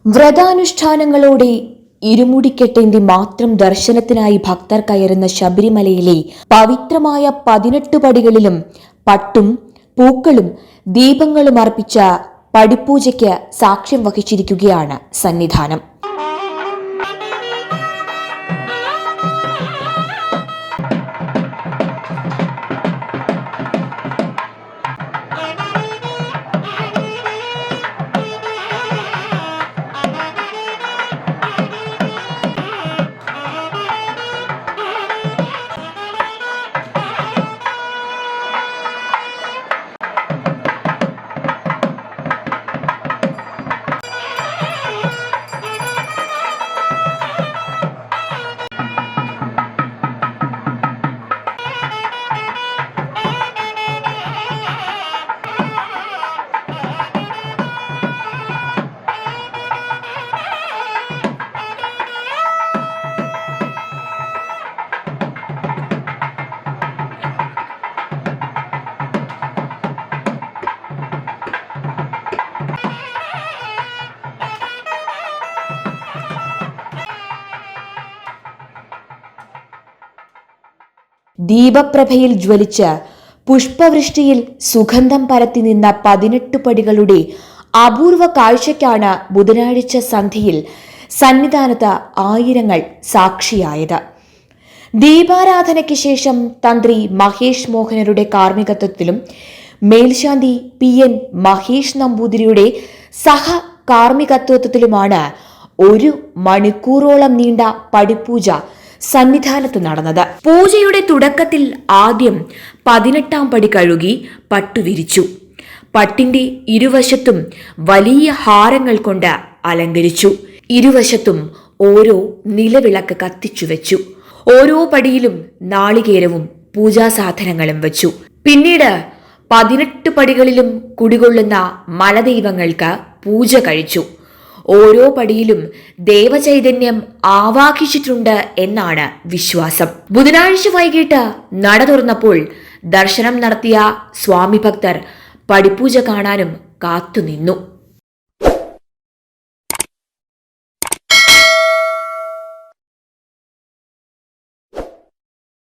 വ്രതാനുഷ്ഠാനങ്ങളോടെ ഇരുമുടിക്കെട്ടേന്തി മാത്രം ദർശനത്തിനായി ഭക്തർ കയറുന്ന ശബരിമലയിലെ പവിത്രമായ 18 പടികളിലും പട്ടും പൂക്കളും ദീപങ്ങളും അർപ്പിച്ച പടിപൂജയ്ക്ക് സാക്ഷ്യം വഹിച്ചിരിക്കുകയാണ് സന്നിധാനം. ദീപപ്രഭയിൽ ജ്വലിച്ച് പുഷ്പവൃഷ്ടിയിൽ സുഗന്ധം പരത്തി നിന്ന 18 പടികളുടെ അപൂർവ കാഴ്ചയ്ക്കാണ് ബുധനാഴ്ച സന്ധ്യയിൽ സന്നിധാനത്ത് ആയിരങ്ങൾ സാക്ഷിയായത്. ദീപാരാധനയ്ക്ക് ശേഷം തന്ത്രി മഹേഷ് മോഹനരുടെ കാർമ്മികത്വത്തിലും മേൽശാന്തി PN മഹേഷ് നമ്പൂതിരിയുടെ സഹ കാർമ്മികത്വത്തിലുമാണ് 1 മണിക്കൂറോളം നീണ്ട പടിപൂജ സന്നിധാനത്ത് നടന്നത്. പൂജയുടെ തുടക്കത്തിൽ ആദ്യം 18ാം പടി കഴുകി പട്ടുവിരിച്ചു. പട്ടിന്റെ ഇരുവശത്തും വലിയ ഹാരങ്ങൾ കൊണ്ട് അലങ്കരിച്ചു. ഇരുവശത്തും ഓരോ നിലവിളക്ക് കത്തിച്ചു വെച്ചു. ഓരോ പടിയിലും നാളികേരവും പൂജാസാധനങ്ങളും വെച്ചു. പിന്നീട് 18 പടികളിലും കുടികൊള്ളുന്ന മലദൈവങ്ങൾക്ക് പൂജ കഴിച്ചു. ഓരോ പടിയിലും ദേവചൈതന്യം ആവാഹിച്ചിട്ടുണ്ട് എന്നാണ് വിശ്വാസം. ബുധനാഴ്ച വൈകിട്ട് നട തുറന്നപ്പോൾ ദർശനം നടത്തിയ സ്വാമി ഭക്തർ പടിപൂജ കാണാനും കാത്തുനിന്നു.